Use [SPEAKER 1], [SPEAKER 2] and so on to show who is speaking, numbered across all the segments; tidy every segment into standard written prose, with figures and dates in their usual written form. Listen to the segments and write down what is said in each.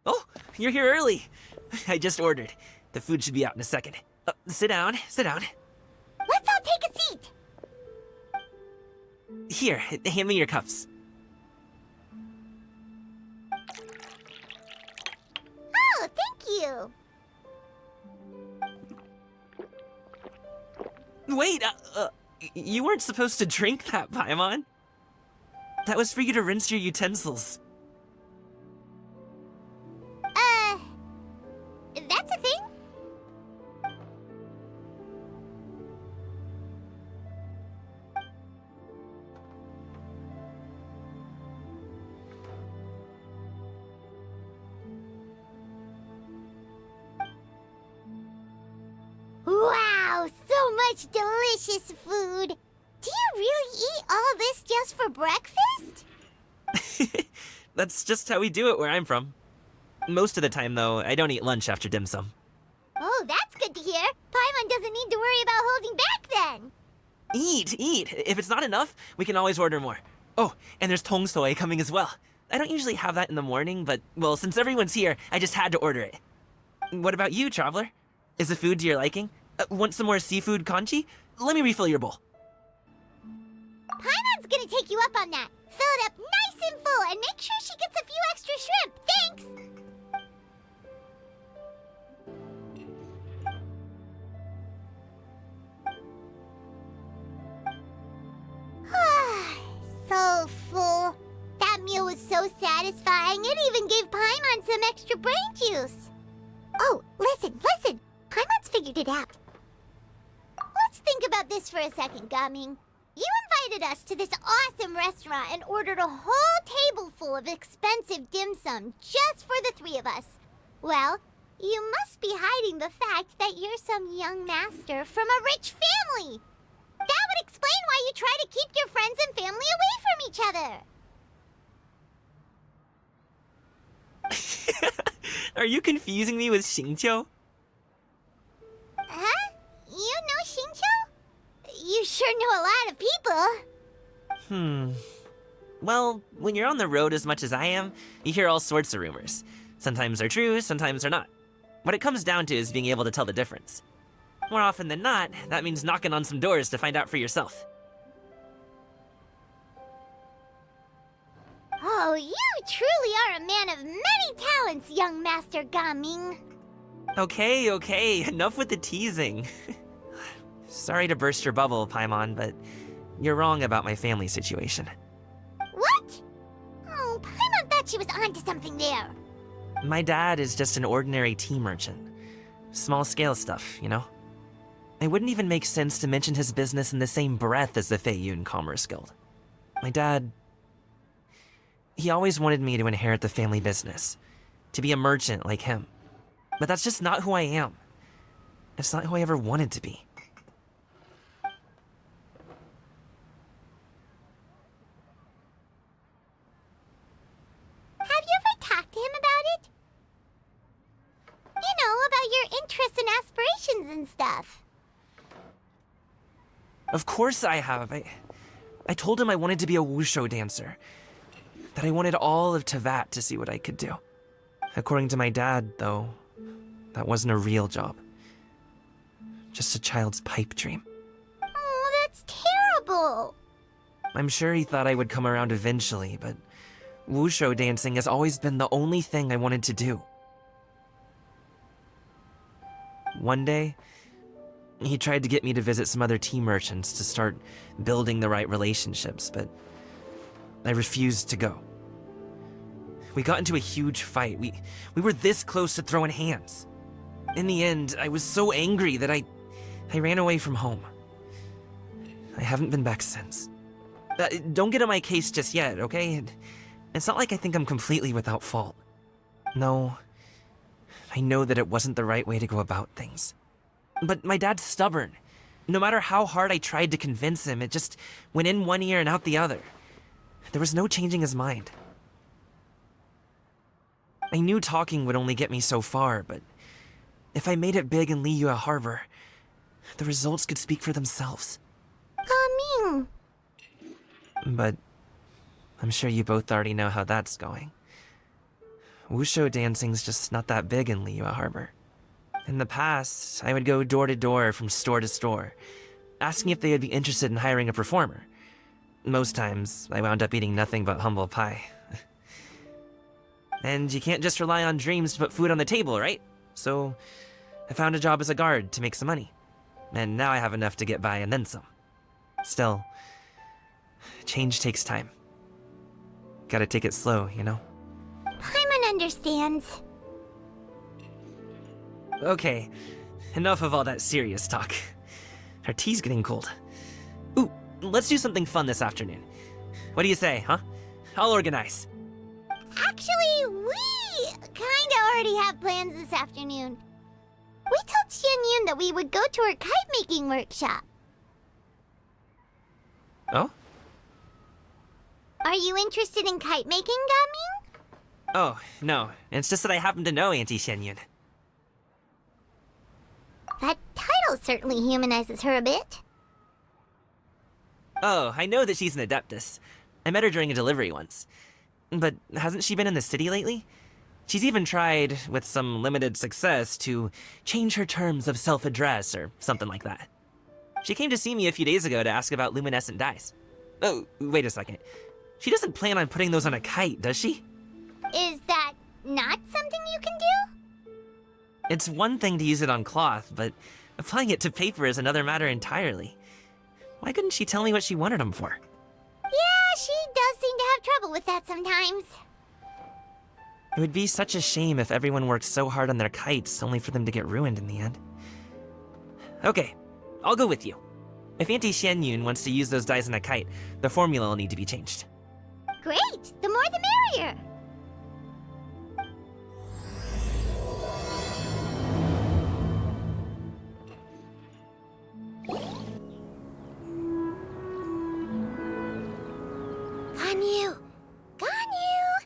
[SPEAKER 1] Oh, you're here early. I just ordered. The food should be out in a second. Sit down, sit down.
[SPEAKER 2] Let's all take a seat.
[SPEAKER 1] Here, hand me your cups.
[SPEAKER 2] Oh, thank you.
[SPEAKER 1] Wait, you weren't supposed to drink that, Paimon. That was for you to rinse your utensils.
[SPEAKER 2] That's a thing? Wow, so much delicious food. Do you really eat all this just for breakfast?
[SPEAKER 1] That's just how we do it where I'm from. Most of the time, though, I don't eat lunch after dim sum.
[SPEAKER 2] Oh, that's good to hear. Paimon doesn't need to worry about holding back then.
[SPEAKER 1] Eat! If it's not enough, we can always order more. Oh, and there's tong soy coming as well. I don't usually have that in the morning, but, well, since everyone's here, I just had to order it. What about you, traveler? Is the food to your liking? Want some more seafood congee? Let me refill your bowl.
[SPEAKER 2] Paimon's gonna take you up on that. Fill it up nice and full and make sure she gets a few extra shrimp. Thanks! So full. That meal was so satisfying, it even gave Paimon some extra brain juice. Oh, listen. Paimon's figured it out. Let's think about this for a second, Gaming. You invited us to this awesome restaurant and ordered a whole table full of expensive dim sum just for the three of us. Well, you must be hiding the fact that you're some young master from a rich family. That would explain why you try to keep your friends and family away from each other.
[SPEAKER 1] Are you confusing me with Xingqiu?
[SPEAKER 2] Huh? You know Xingqiu? You sure know a lot of people.
[SPEAKER 1] Well, when you're on the road as much as I am, you hear all sorts of rumors. Sometimes they're true, sometimes they're not. What it comes down to is being able to tell the difference. More often than not, that means knocking on some doors to find out for yourself.
[SPEAKER 2] Oh, you truly are a man of many talents, young Master Gaming.
[SPEAKER 1] Okay, enough with the teasing. Sorry to burst your bubble, Paimon, but you're wrong about my family situation.
[SPEAKER 2] What? Oh, Paimon thought she was onto something there.
[SPEAKER 1] My dad is just an ordinary tea merchant. Small-scale stuff, you know? It wouldn't even make sense to mention his business in the same breath as the Feiyun Commerce Guild. My dad... he always wanted me to inherit the family business, to be a merchant like him. But that's just not who I am. It's not who I ever wanted to be.
[SPEAKER 2] Have you ever talked to him about it? You know, about your interests and aspirations and stuff.
[SPEAKER 1] Of course I have. I told him I wanted to be a wushu dancer. That I wanted all of Teyvat to see what I could do. According to my dad, though, that wasn't a real job. Just a child's pipe dream.
[SPEAKER 2] Oh, that's terrible.
[SPEAKER 1] I'm sure he thought I would come around eventually, but wushu dancing has always been the only thing I wanted to do. One day, he tried to get me to visit some other tea merchants to start building the right relationships, but I refused to go. We got into a huge fight. We were this close to throwing hands. In the end, I was so angry that I ran away from home. I haven't been back since. Don't get on my case just yet, okay? It's not like I think I'm completely without fault. No, I know that it wasn't the right way to go about things. But my dad's stubborn. No matter how hard I tried to convince him, it just went in one ear and out the other. There was no changing his mind. I knew talking would only get me so far, but if I made it big in Liyue Harbor, the results could speak for themselves.
[SPEAKER 2] Gaming.
[SPEAKER 1] But I'm sure you both already know how that's going. Wushu dancing's just not that big in Liyue Harbor. In the past, I would go door to door from store to store, asking if they would be interested in hiring a performer. Most times, I wound up eating nothing but humble pie. And you can't just rely on dreams to put food on the table, right? So, I found a job as a guard to make some money. And now I have enough to get by and then some. Still, change takes time. Gotta take it slow, you know?
[SPEAKER 2] Paimon understands.
[SPEAKER 1] Okay, enough of all that serious talk. Our tea's getting cold. Ooh, let's do something fun this afternoon. What do you say, huh? I'll organize.
[SPEAKER 2] Actually, we kinda already have plans this afternoon. We told Xianyun that we would go to her kite-making workshop.
[SPEAKER 1] Oh?
[SPEAKER 2] Are you interested in kite-making, Gaming?
[SPEAKER 1] Oh, no. It's just that I happen to know Auntie Xianyun.
[SPEAKER 2] That title certainly humanizes her a bit.
[SPEAKER 1] Oh, I know that she's an adeptus. I met her during a delivery once. But hasn't she been in the city lately? She's even tried, with some limited success, to change her terms of self-address or something like that. She came to see me a few days ago to ask about luminescent dyes. Oh, wait a second. She doesn't plan on putting those on a kite, does she?
[SPEAKER 2] Is that not something you can do?
[SPEAKER 1] It's one thing to use it on cloth, but applying it to paper is another matter entirely. Why couldn't she tell me what she wanted them for?
[SPEAKER 2] Yeah, she does seem to have trouble with that sometimes.
[SPEAKER 1] It would be such a shame if everyone worked so hard on their kites only for them to get ruined in the end. Okay, I'll go with you. If Auntie Xianyun wants to use those dyes on a kite, the formula will need to be changed.
[SPEAKER 2] Great! The more the merrier! Ganyu! Ganyu!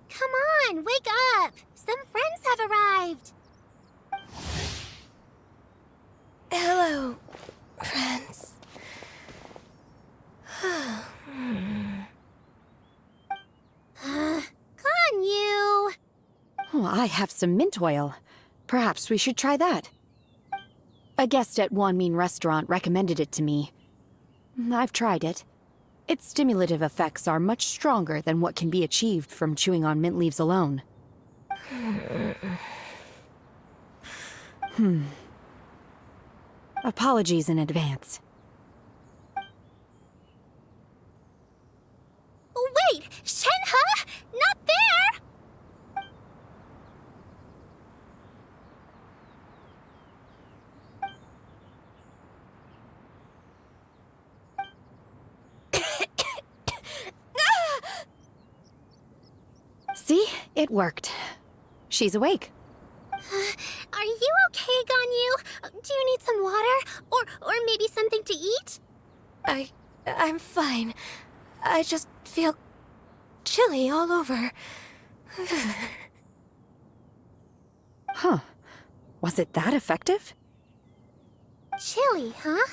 [SPEAKER 2] Come on, wake up! Some friends have arrived!
[SPEAKER 3] Hello, friends.
[SPEAKER 2] Ganyu!
[SPEAKER 3] Oh, I have some mint oil. Perhaps we should try that. A guest at Wanmin Restaurant recommended it to me. I've tried it. Its stimulative effects are much stronger than what can be achieved from chewing on mint leaves alone. Apologies in advance.
[SPEAKER 2] Wait! Shenhe? Not there!
[SPEAKER 3] See? It worked. She's awake.
[SPEAKER 2] Are you okay, Ganyu? Do you need some water? Or maybe something to eat?
[SPEAKER 3] I'm fine. I just feel chilly all over. Huh. Was it that effective?
[SPEAKER 2] Chilly, huh?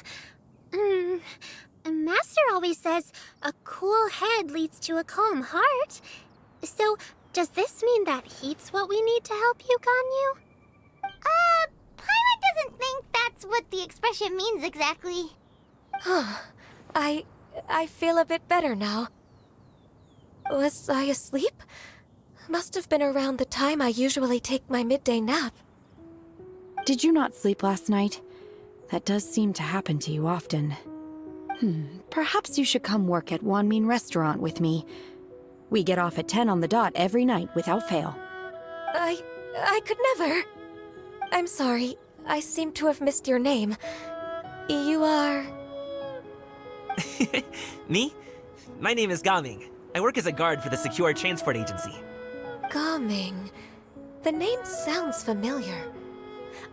[SPEAKER 2] Master always says a cool head leads to a calm heart. So, does this mean that heat's what we need to help you, Ganyu? Paimon doesn't think that's what the expression means exactly.
[SPEAKER 3] I feel a bit better now. Was I asleep? Must have been around the time I usually take my midday nap. Did you not sleep last night? That does seem to happen to you often. Perhaps you should come work at Wanmin Restaurant with me. We get off at 10 on the dot every night without fail. I could never. I'm sorry. I seem to have missed your name. You are...
[SPEAKER 1] Me? My name is Gaming. I work as a guard for the Secure Transport Agency.
[SPEAKER 3] Gaming. The name sounds familiar.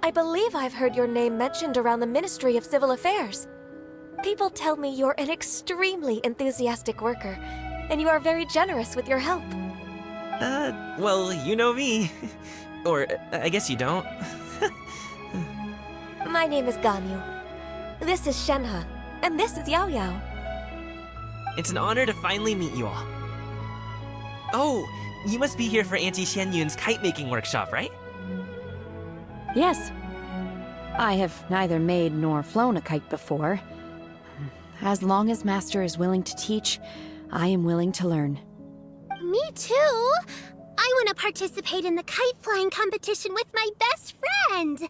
[SPEAKER 3] I believe I've heard your name mentioned around the Ministry of Civil Affairs. People tell me you're an extremely enthusiastic worker, and you are very generous with your help.
[SPEAKER 1] Well, you know me. Or, I guess you don't.
[SPEAKER 3] My name is Ganyu. This is Shenhe, and this is Yao Yao.
[SPEAKER 1] It's an honor to finally meet you all. Oh, you must be here for Auntie Xianyun's kite-making workshop, right?
[SPEAKER 3] Yes. I have neither made nor flown a kite before. As long as Master is willing to teach, I am willing to learn.
[SPEAKER 2] Me too! I want to participate in the kite flying competition with my best friend!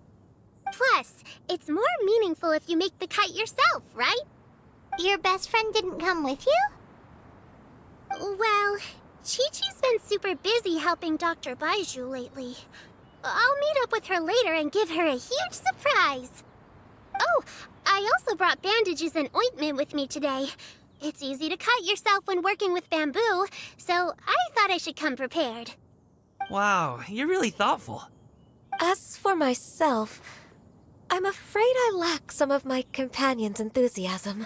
[SPEAKER 2] Plus, it's more meaningful if you make the kite yourself, right? Your best friend didn't come with you? Well, Chi-Chi's been super busy helping Dr. Baiju lately. I'll meet up with her later and give her a huge surprise. Oh, I also brought bandages and ointment with me today. It's easy to cut yourself when working with bamboo, so I thought I should come prepared.
[SPEAKER 1] Wow, you're really thoughtful.
[SPEAKER 3] As for myself, I'm afraid I lack some of my companion's enthusiasm.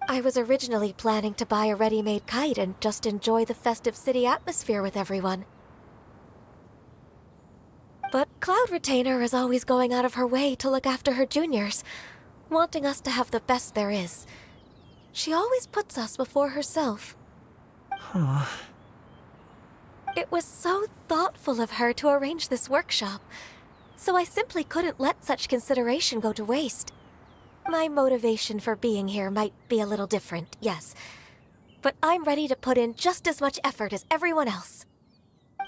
[SPEAKER 3] I was originally planning to buy a ready-made kite and just enjoy the festive city atmosphere with everyone. But Cloud Retainer is always going out of her way to look after her juniors, wanting us to have the best there is. She always puts us before herself.
[SPEAKER 1] Huh.
[SPEAKER 3] It was so thoughtful of her to arrange this workshop, so I simply couldn't let such consideration go to waste. My motivation for being here might be a little different, yes, but I'm ready to put in just as much effort as everyone else.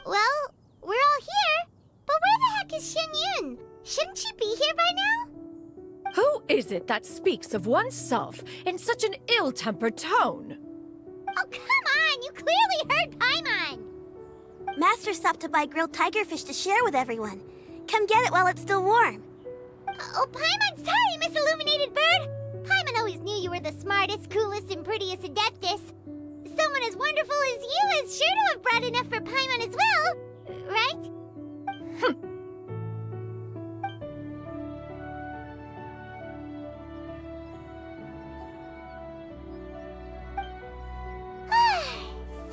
[SPEAKER 2] Well, we're all here, but where the heck is Xianyun? Shouldn't she be here by now?
[SPEAKER 4] Who is it that speaks of oneself in such an ill-tempered tone?
[SPEAKER 2] Oh, come on! You clearly heard Paimon! Master stopped to buy grilled tigerfish to share with everyone. Come get it while it's still warm. Oh, Paimon, sorry, Miss Illuminated Bird! Paimon always knew you were the smartest, coolest, and prettiest Adeptus. Someone as wonderful as you is sure to have brought enough for Paimon as well, right?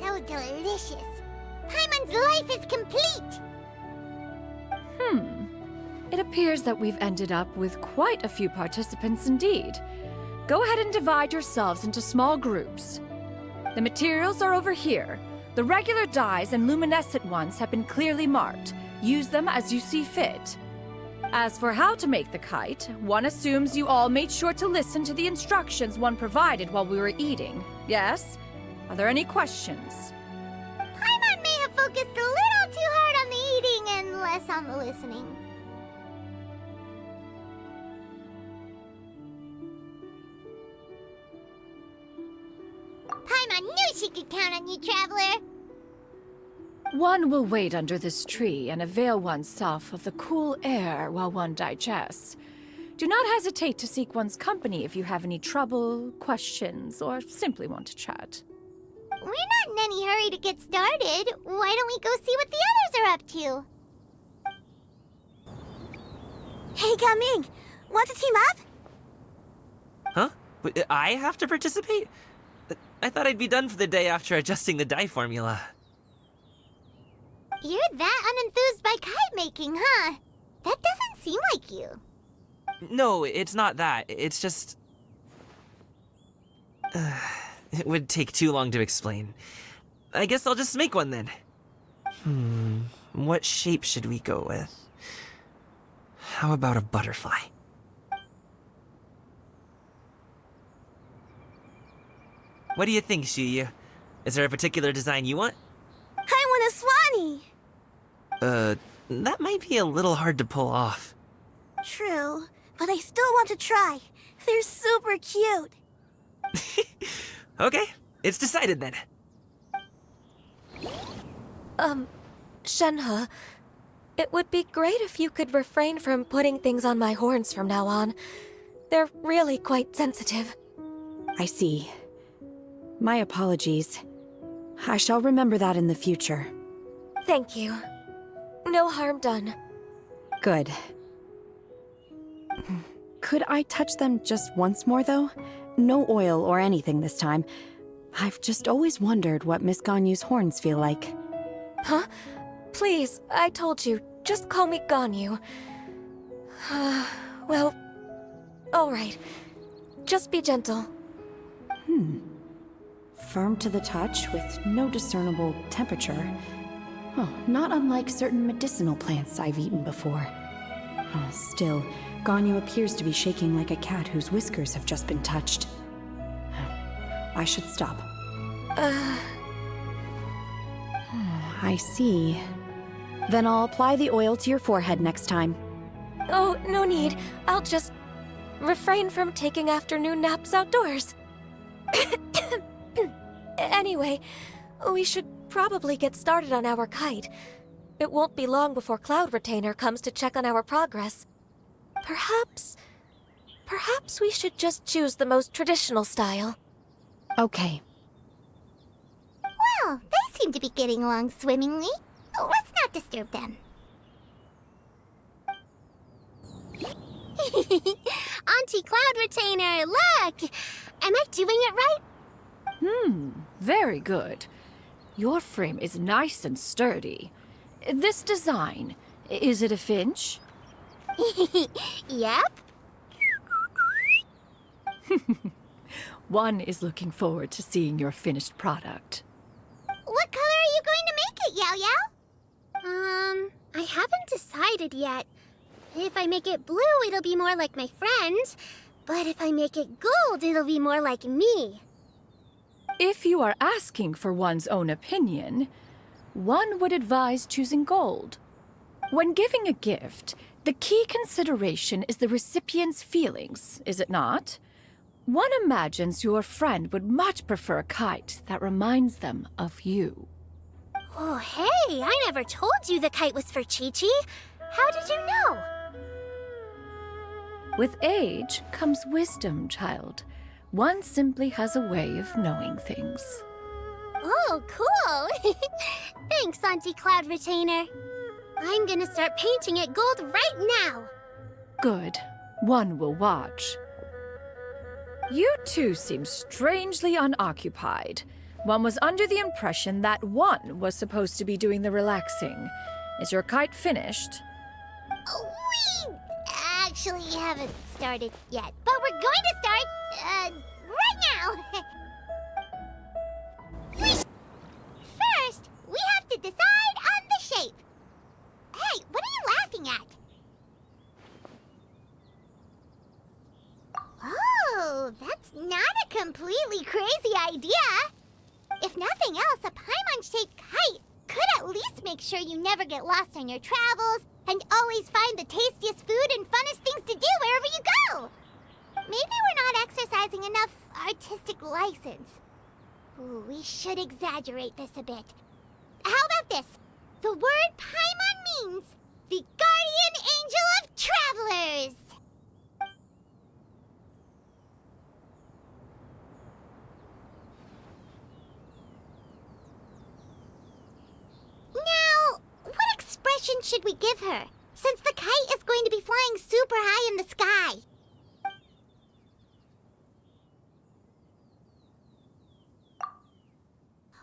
[SPEAKER 2] So delicious. Paimon's life is complete.
[SPEAKER 4] It appears that we've ended up with quite a few participants indeed. Go ahead and divide yourselves into small groups. The materials are over here. The regular dyes and luminescent ones have been clearly marked. Use them as you see fit. As for how to make the kite, one assumes you all made sure to listen to the instructions one provided while we were eating. Yes? Are there any questions?
[SPEAKER 2] Paimon may have focused a little too hard on the eating and less on the listening. Paimon knew she could count on you, Traveler.
[SPEAKER 4] One will wait under this tree and avail oneself of the cool air while one digests. Do not hesitate to seek one's company if you have any trouble, questions, or simply want to chat.
[SPEAKER 2] We're not in any hurry to get started. Why don't we go see what the others are up to? Hey, Gaming! Want to team up?
[SPEAKER 1] Huh? Wait, I have to participate? I thought I'd be done for the day after adjusting the dye formula.
[SPEAKER 2] You're that unenthused by kite making, huh? That doesn't seem like you.
[SPEAKER 1] No, it's not that. It's just... it would take too long to explain. I guess I'll just make one then. What shape should we go with? How about a butterfly? What do you think, Shiyu? Is there a particular design you want?
[SPEAKER 2] I want a swanee!
[SPEAKER 1] That might be a little hard to pull off.
[SPEAKER 2] True, but I still want to try. They're super cute.
[SPEAKER 1] Okay, it's decided then.
[SPEAKER 3] Shenhe, it would be great if you could refrain from putting things on my horns from now on. They're really quite sensitive.
[SPEAKER 5] I see. My apologies. I shall remember that in the future.
[SPEAKER 3] Thank you. No harm done.
[SPEAKER 5] Good. Could I touch them just once more, though? No oil or anything this time. I've just always wondered what Miss Ganyu's horns feel like.
[SPEAKER 3] Huh? Please, I told you, just call me Ganyu. Well, alright. Just be gentle.
[SPEAKER 5] Firm to the touch with no discernible temperature. Oh, not unlike certain medicinal plants I've eaten before. Oh, still, Ganyu appears to be shaking like a cat whose whiskers have just been touched. I should stop. I see. Then I'll apply the oil to your forehead next time.
[SPEAKER 3] Oh, no need. I'll just refrain from taking afternoon naps outdoors. Anyway, we should probably get started on our kite. It won't be long before Cloud Retainer comes to check on our progress. Perhaps we should just choose the most traditional style.
[SPEAKER 5] Okay.
[SPEAKER 2] Well, they seem to be getting along swimmingly. Let's not disturb them. Auntie Cloud Retainer, look! Am I doing it right?
[SPEAKER 4] Very good. Your frame is nice and sturdy. This design, is it a finch?
[SPEAKER 2] Yep.
[SPEAKER 4] One is looking forward to seeing your finished product.
[SPEAKER 2] What color are you going to make it, Yao Yao? I haven't decided yet. If I make it blue, it'll be more like my friend. But if I make it gold, it'll be more like me.
[SPEAKER 4] If you are asking for one's own opinion, one would advise choosing gold. When giving a gift, the key consideration is the recipient's feelings, is it not? One imagines your friend would much prefer a kite that reminds them of you.
[SPEAKER 2] Oh, hey, I never told you the kite was for Chi-Chi. How did you know?
[SPEAKER 4] With age comes wisdom, child. One simply has a way of knowing things.
[SPEAKER 2] Oh, cool. Thanks, Auntie Cloud Retainer. I'm gonna start painting it gold right now.
[SPEAKER 4] Good. One will watch. You two seem strangely unoccupied. One was under the impression that one was supposed to be doing the relaxing. Is your kite finished?
[SPEAKER 2] We actually haven't started yet, but we're going to start, right now. First, we have to decide on the shape. Hey, what are you laughing at? Oh, that's not a completely crazy idea. If nothing else, a Paimon-shaped kite could at least make sure you never get lost on your travels and always find the tastiest food and funnest things to do wherever you go. Maybe we're not exercising enough artistic license. Ooh, we should exaggerate this a bit. How about this? The word Paimon means the guardian angel of travelers. Now, what expression should we give her, since the kite is going to be flying super high in the sky?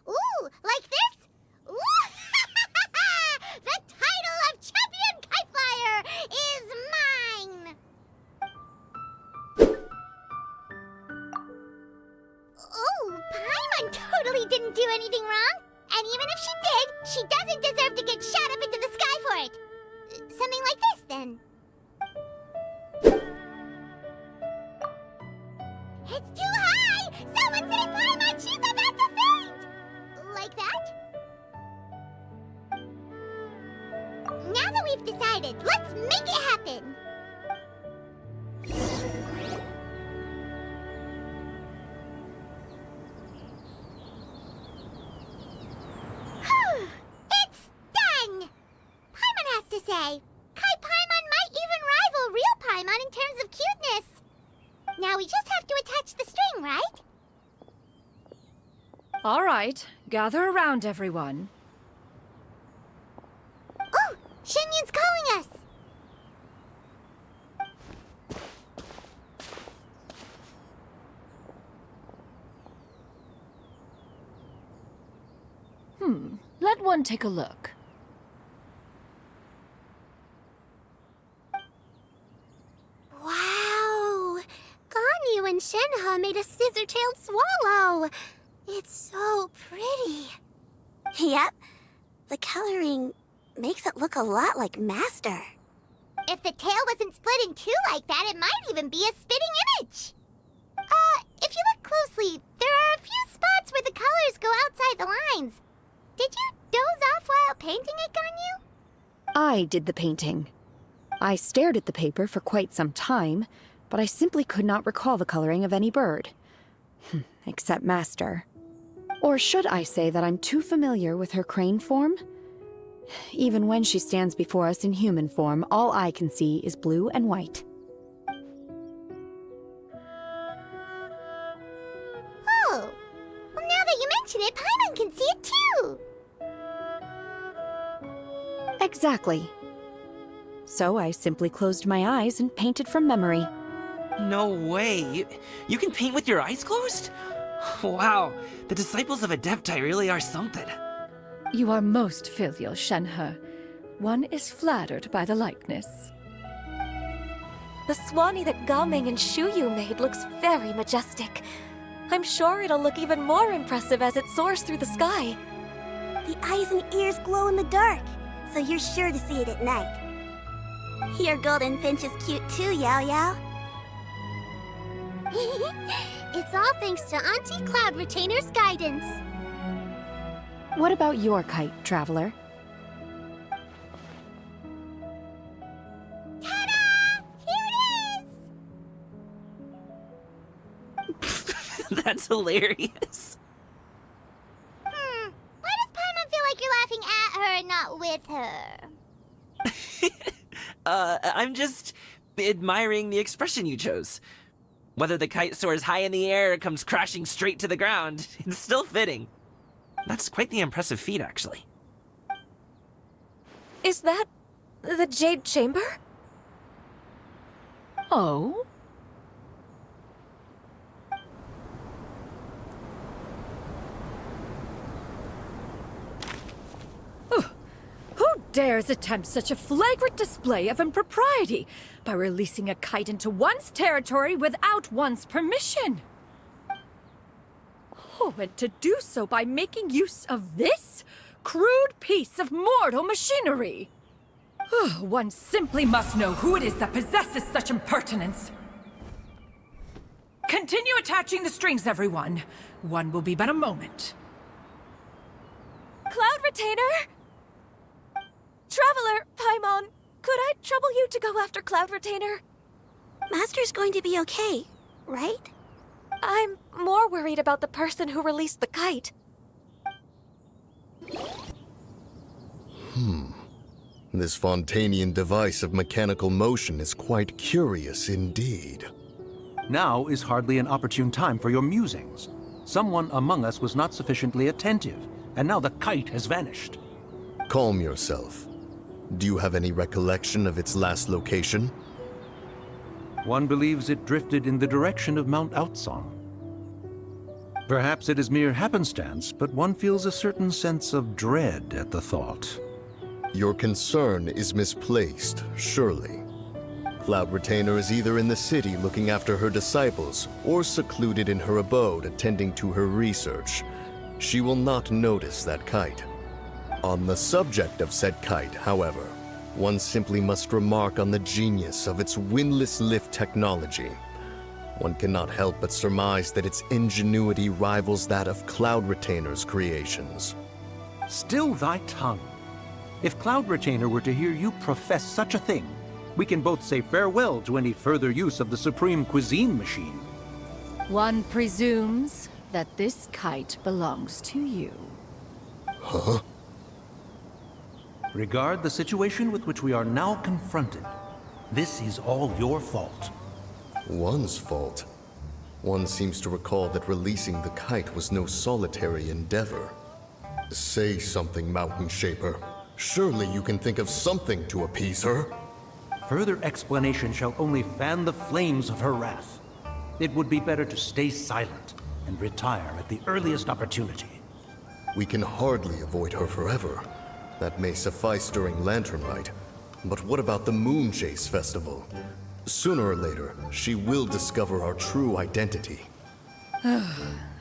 [SPEAKER 2] Ooh, like this? Ooh, the title of Champion Kite Flyer is mine! Oh, Paimon totally didn't do anything wrong. And even if she did, she doesn't deserve to get shot up into the sky for it. Something like this, then. It's too high! Someone save Paimon! She's about to faint! Like that? Now that we've decided, let's make it happen! It's done! Paimon has to say, Kai Paimon might even rival real Paimon in terms of cuteness. Now we just have to attach the string, right?
[SPEAKER 4] All right, gather around, everyone.
[SPEAKER 2] Oh, Shenyun's calling us!
[SPEAKER 4] Let one take a look.
[SPEAKER 2] Wow! Ganyu and Shenhe made a scissor-tailed swallow! It's so pretty. Yep. The coloring makes it look a lot like Master. If the tail wasn't split in two like that, it might even be a spitting image. If you look closely, there are a few spots where the colors go outside the lines. Did you doze off while painting it, Ganyu?
[SPEAKER 5] I did the painting. I stared at the paper for quite some time, but I simply could not recall the coloring of any bird. Except Master. Or should I say that I'm too familiar with her crane form? Even when she stands before us in human form, all I can see is blue and white.
[SPEAKER 2] Oh, well, now that you mention it, Paimon can see it too.
[SPEAKER 5] Exactly. So I simply closed my eyes and painted from memory.
[SPEAKER 1] No way. You can paint with your eyes closed? Wow, the disciples of Adepti really are something.
[SPEAKER 4] You are most filial, Shenhe. One is flattered by the likeness.
[SPEAKER 3] The Swanee that Gaming and Shuyu made looks very majestic. I'm sure it'll look even more impressive as it soars through the sky.
[SPEAKER 2] The eyes and ears glow in the dark, so you're sure to see it at night. Your golden finch is cute too, Yao Yao. It's all thanks to Auntie Cloud Retainer's guidance.
[SPEAKER 5] What about your kite, Traveler?
[SPEAKER 2] Ta-da! Here it is!
[SPEAKER 1] That's hilarious.
[SPEAKER 2] Why does Paimon feel like you're laughing at her and not with her?
[SPEAKER 1] I'm just admiring the expression you chose. Whether the kite soars high in the air or comes crashing straight to the ground, it's still fitting. That's quite the impressive feat, actually.
[SPEAKER 3] Is that the Jade Chamber?
[SPEAKER 4] Oh? Who dares attempt such a flagrant display of impropriety by releasing a kite into one's territory without one's permission? Oh, and to do so by making use of this crude piece of mortal machinery. One simply must know who it is that possesses such impertinence. Continue attaching the strings, everyone. One will be but a moment.
[SPEAKER 3] Cloud Retainer? Traveler, Paimon, could I trouble you to go after Cloud Retainer?
[SPEAKER 2] Master's going to be okay, right?
[SPEAKER 3] I'm more worried about the person who released the kite.
[SPEAKER 6] This Fontanian device of mechanical motion is quite curious indeed.
[SPEAKER 7] Now is hardly an opportune time for your musings. Someone among us was not sufficiently attentive, and now the kite has vanished.
[SPEAKER 6] Calm yourself. Do you have any recollection of its last location?
[SPEAKER 7] One believes it drifted in the direction of Mount Outsong. Perhaps it is mere happenstance, but one feels a certain sense of dread at the thought.
[SPEAKER 6] Your concern is misplaced, surely. Cloud Retainer is either in the city looking after her disciples, or secluded in her abode attending to her research. She will not notice that kite. On the subject of said kite, however, one simply must remark on the genius of its windless lift technology. One cannot help but surmise that its ingenuity rivals that of Cloud Retainer's creations.
[SPEAKER 7] Still thy tongue. If Cloud Retainer were to hear you profess such a thing, we can both say farewell to any further use of the Supreme Cuisine Machine.
[SPEAKER 4] One presumes that this kite belongs to you.
[SPEAKER 6] Huh?
[SPEAKER 7] Regard the situation with which we are now confronted. This is all your fault.
[SPEAKER 6] One's fault? One seems to recall that releasing the kite was no solitary endeavor. Say something, Mountain Shaper. Surely you can think of something to appease her.
[SPEAKER 7] Further explanation shall only fan the flames of her wrath. It would be better to stay silent and retire at the earliest opportunity.
[SPEAKER 6] We can hardly avoid her forever. That may suffice during Lantern Rite. But what about the Moon Chase Festival? Sooner or later, she will discover our true identity.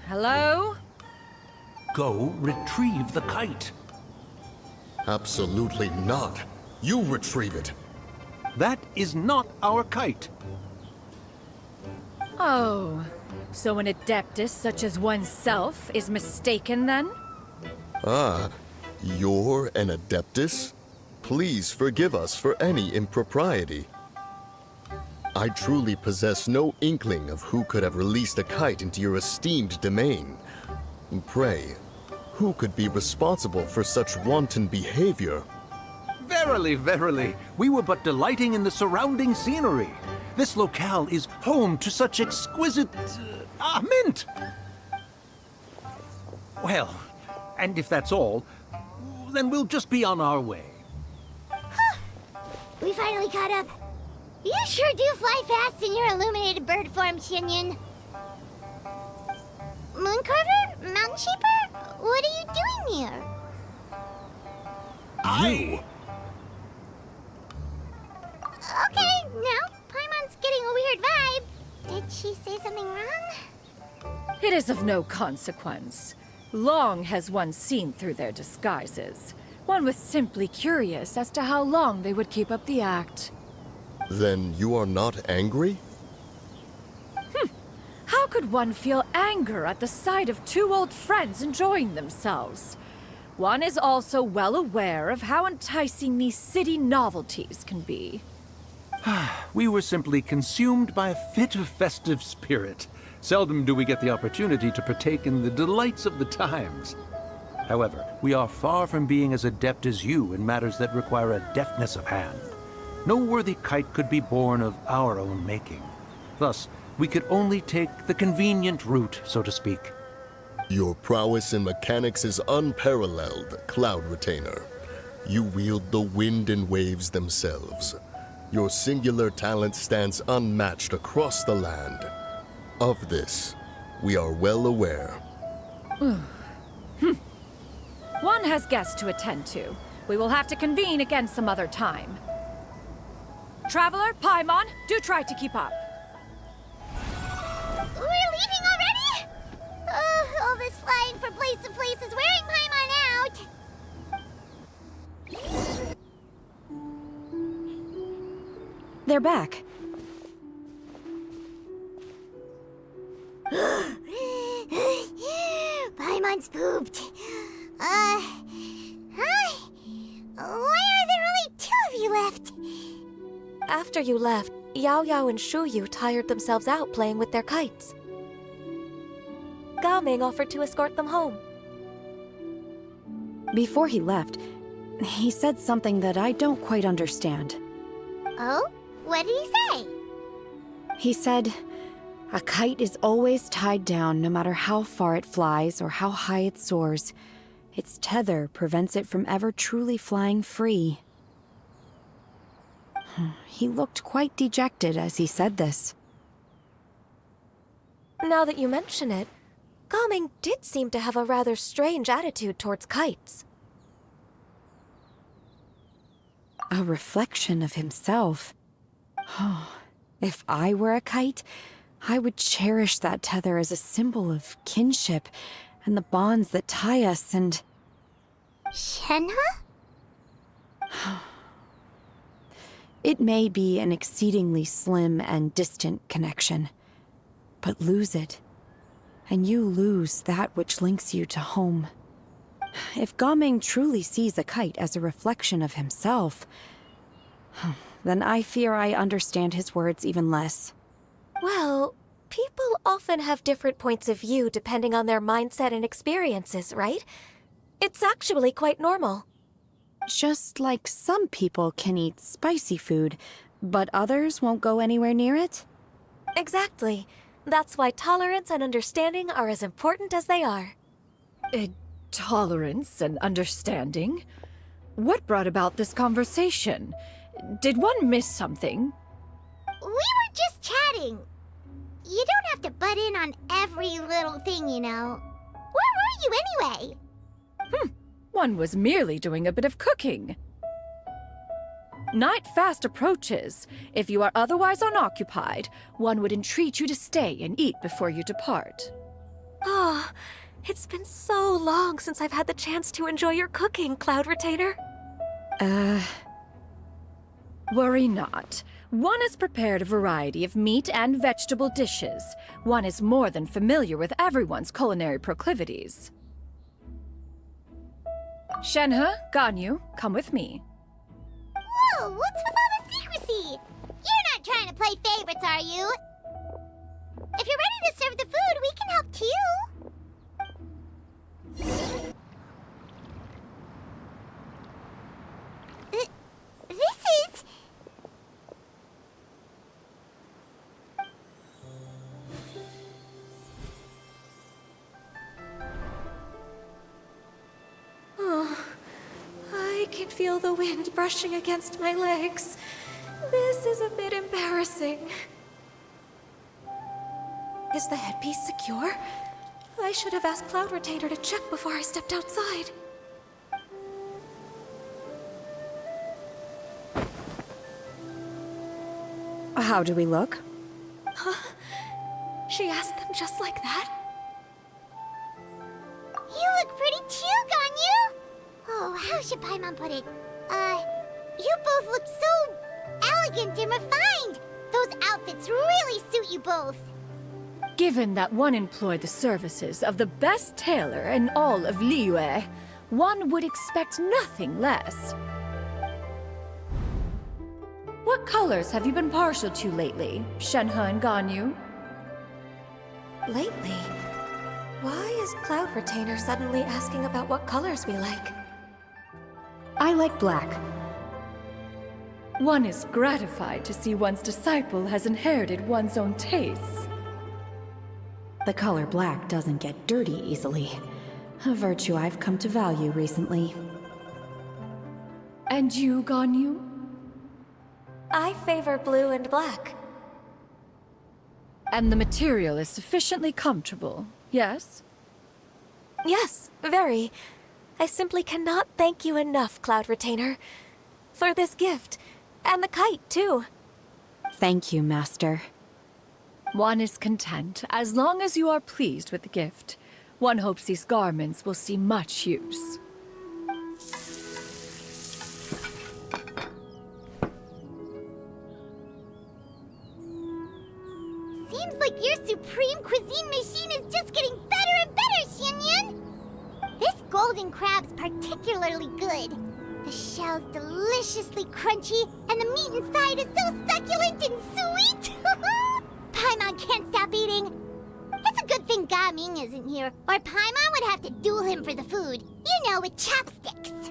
[SPEAKER 4] Hello?
[SPEAKER 7] go retrieve the kite.
[SPEAKER 6] Absolutely not. You retrieve it.
[SPEAKER 7] That is not our kite.
[SPEAKER 4] Oh, so an adeptus such as oneself is mistaken then?
[SPEAKER 6] Ah, you're an adeptus? Please forgive us for any impropriety. I truly possess no inkling of who could have released a kite into your esteemed domain. Pray, who could be responsible for such wanton behavior?
[SPEAKER 7] Verily, verily, we were but delighting in the surrounding scenery. This locale is home to such exquisite... mint! Well, and if that's all, then we'll just be on our way.
[SPEAKER 2] We finally caught up. You sure do fly fast in your illuminated bird form, Shinyan. Mooncarver? Mountain Sheeper? What are you doing here?
[SPEAKER 6] You?
[SPEAKER 2] Okay, now Paimon's getting a weird vibe. Did she say something wrong?
[SPEAKER 4] It is of no consequence. Long has one seen through their disguises. One was simply curious as to how long they would keep up the act.
[SPEAKER 6] Then you are not angry?
[SPEAKER 4] How could one feel anger at the sight of two old friends enjoying themselves? One is also well aware of how enticing these city novelties can be.
[SPEAKER 7] We were simply consumed by a fit of festive spirit. Seldom do we get the opportunity to partake in the delights of the times. However, we are far from being as adept as you in matters that require a deftness of hand. No worthy kite could be born of our own making. Thus, we could only take the convenient route, so to speak.
[SPEAKER 6] Your prowess in mechanics is unparalleled, Cloud Retainer. You wield the wind and waves themselves. Your singular talent stands unmatched across the land. Of this, we are well aware.
[SPEAKER 4] One has guests to attend to. We will have to convene again some other time. Traveler, Paimon, do try to keep up.
[SPEAKER 2] We're leaving already? All this flying from place to place is wearing Paimon out.
[SPEAKER 5] They're back.
[SPEAKER 2] Paimon's pooped. Hi. Why are there only two of you left?
[SPEAKER 3] After you left, Yao Yao and Shuyu tired themselves out playing with their kites. Gaming offered to escort them home.
[SPEAKER 5] Before he left, he said something that I don't quite understand.
[SPEAKER 2] Oh? What did he say?
[SPEAKER 5] He said, a kite is always tied down no matter how far it flies or how high it soars. Its tether prevents it from ever truly flying free. He looked quite dejected as he said this.
[SPEAKER 3] Now that you mention it, Gaming did seem to have a rather strange attitude towards kites.
[SPEAKER 5] A reflection of himself. If I were a kite, I would cherish that tether as a symbol of kinship and the bonds that tie us and...
[SPEAKER 2] Shenhe?
[SPEAKER 5] It may be an exceedingly slim and distant connection, but lose it, and you lose that which links you to home. If Gaming truly sees a kite as a reflection of himself, then I fear I understand his words even less.
[SPEAKER 3] Well, people often have different points of view depending on their mindset and experiences, right? It's actually quite normal.
[SPEAKER 5] Just like some people can eat spicy food, but others won't go anywhere near it?
[SPEAKER 3] Exactly. That's why tolerance and understanding are as important as they are.
[SPEAKER 4] Tolerance and understanding? What brought about this conversation? Did one miss something?
[SPEAKER 2] We were just chatting. You don't have to butt in on every little thing, you know. Where were you anyway?
[SPEAKER 4] One was merely doing a bit of cooking. Night fast approaches. If you are otherwise unoccupied, one would entreat you to stay and eat before you depart.
[SPEAKER 3] Oh, It's been so long since I've had the chance to enjoy your cooking, Cloud Retainer.
[SPEAKER 4] Worry not. One has prepared a variety of meat and vegetable dishes. One is more than familiar with everyone's culinary proclivities. Shenhe, Ganyu, come with me.
[SPEAKER 2] Whoa, what's with all the secrecy? You're not trying to play favorites, are you? If you're ready to serve the food, we can help too. This is...
[SPEAKER 3] Oh, I can feel the wind brushing against my legs. This is a bit embarrassing. Is the headpiece secure? I should have asked Cloud Retainer to check before I stepped outside.
[SPEAKER 5] How do we look?
[SPEAKER 3] Huh? She asked them just like that?
[SPEAKER 2] You look pretty too, Ganyu! Oh, how should Paimon put it? You both look so elegant and refined. Those outfits really suit you both.
[SPEAKER 4] Given that one employed the services of the best tailor in all of Liyue, one would expect nothing less. What colors have you been partial to lately, Shenhe and Ganyu?
[SPEAKER 3] Lately? Why is Cloud Retainer suddenly asking about what colors we like?
[SPEAKER 5] I like black.
[SPEAKER 4] One is gratified to see one's disciple has inherited one's own tastes.
[SPEAKER 5] The color black doesn't get dirty easily. A virtue I've come to value recently.
[SPEAKER 4] And you, Ganyu?
[SPEAKER 3] I favor blue and black.
[SPEAKER 4] And the material is sufficiently comfortable, yes?
[SPEAKER 3] Yes, very. I simply cannot thank you enough, Cloud Retainer. For this gift. And the kite, too.
[SPEAKER 5] Thank you, Master.
[SPEAKER 4] One is content, as long as you are pleased with the gift. One hopes these garments will see much use.
[SPEAKER 2] Seems like your supreme cuisine machine is just getting better and better, Xianyun! This golden crab's particularly good. The shell's deliciously crunchy, and the meat inside is so succulent and sweet! Paimon can't stop eating. It's a good thing Gaming isn't here, or Paimon would have to duel him for the food. You know, with chopsticks.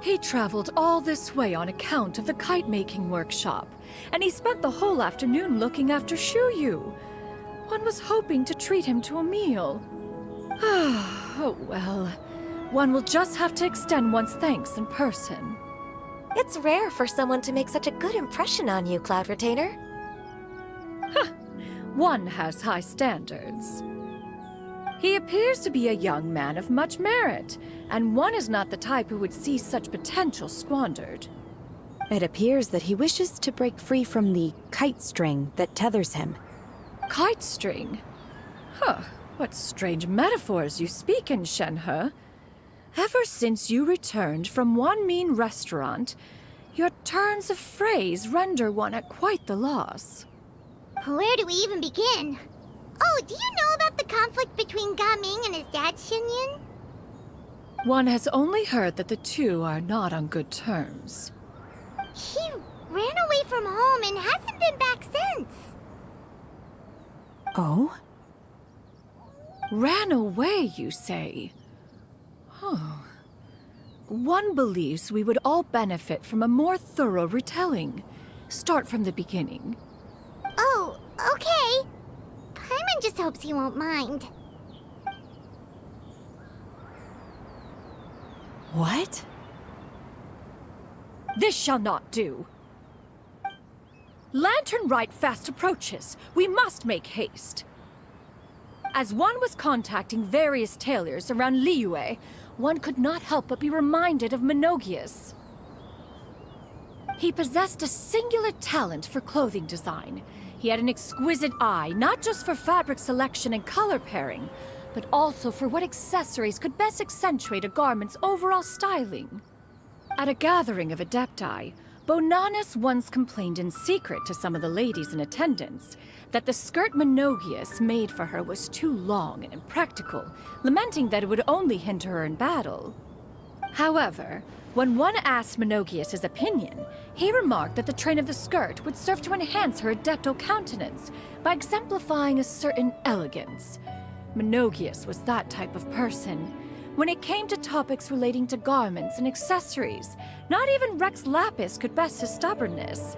[SPEAKER 4] He traveled all this way on account of the kite-making workshop, and he spent the whole afternoon looking after Shuyu. One was hoping to treat him to a meal. Oh well, one will just have to extend one's thanks in person.
[SPEAKER 3] It's rare for someone to make such a good impression on you, Cloud Retainer.
[SPEAKER 4] One has high standards. He appears to be a young man of much merit, and one is not the type who would see such potential squandered.
[SPEAKER 5] It appears that he wishes to break free from the kite string that tethers him.
[SPEAKER 4] Kite string? Huh, what strange metaphors you speak in, Shenhe. Ever since you returned from one mean restaurant, your turns of phrase render one at quite the loss.
[SPEAKER 2] Where do we even begin? Oh, do you know about the conflict between Gaming and his dad, Xianyun?
[SPEAKER 4] One has only heard that the two are not on good terms.
[SPEAKER 2] He ran away from home and hasn't been back since.
[SPEAKER 5] Oh?
[SPEAKER 4] Ran away, you say? Oh. One believes we would all benefit from a more thorough retelling. Start from the beginning.
[SPEAKER 2] Oh, okay. Paimon just hopes he won't mind.
[SPEAKER 5] What?
[SPEAKER 4] This shall not do. Lantern Rite fast approaches. We must make haste. As one was contacting various tailors around Liyue, one could not help but be reminded of Menogius. He possessed a singular talent for clothing design, He had an exquisite eye, not just for fabric selection and color pairing, but also for what accessories could best accentuate a garment's overall styling. At a gathering of Adepti, Bonanis once complained in secret to some of the ladies in attendance that the skirt Menogius made for her was too long and impractical, lamenting that it would only hinder her in battle. However, when one asked Menogius his opinion, he remarked that the train of the skirt would serve to enhance her adeptal countenance by exemplifying a certain elegance. Menogius was that type of person. When it came to topics relating to garments and accessories, not even Rex Lapis could best his stubbornness.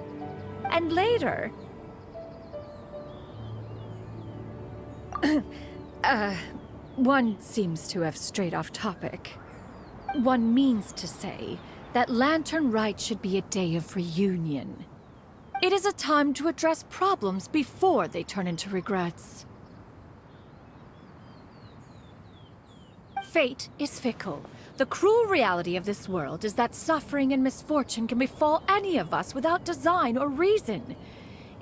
[SPEAKER 4] And later... one seems to have strayed off topic. One means to say that Lantern Rite should be a day of reunion. It is a time to address problems before they turn into regrets. Fate is fickle. The cruel reality of this world is that suffering and misfortune can befall any of us without design or reason.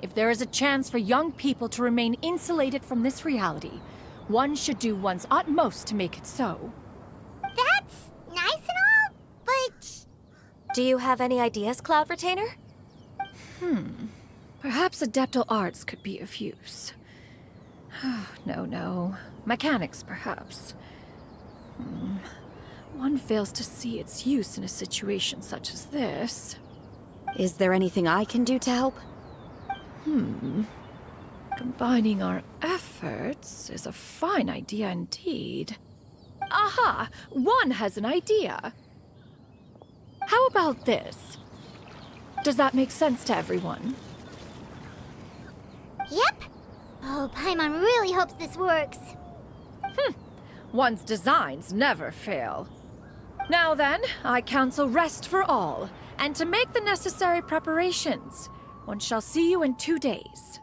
[SPEAKER 4] If there is a chance for young people to remain insulated from this reality, one should do one's utmost to make it so.
[SPEAKER 2] That's nice and all, but...
[SPEAKER 3] Do you have any ideas, Cloud Retainer?
[SPEAKER 4] Perhaps adeptal arts could be of use. No. Mechanics, perhaps. One fails to see its use in a situation such as this.
[SPEAKER 3] Is there anything I can do to help?
[SPEAKER 4] Combining our efforts is a fine idea indeed. Aha! One has an idea! How about this? Does that make sense to everyone?
[SPEAKER 2] Yep. Oh, Paimon really hopes this works.
[SPEAKER 4] One's designs never fail. Now then, I counsel rest for all, and to make the necessary preparations. One shall see you in 2 days.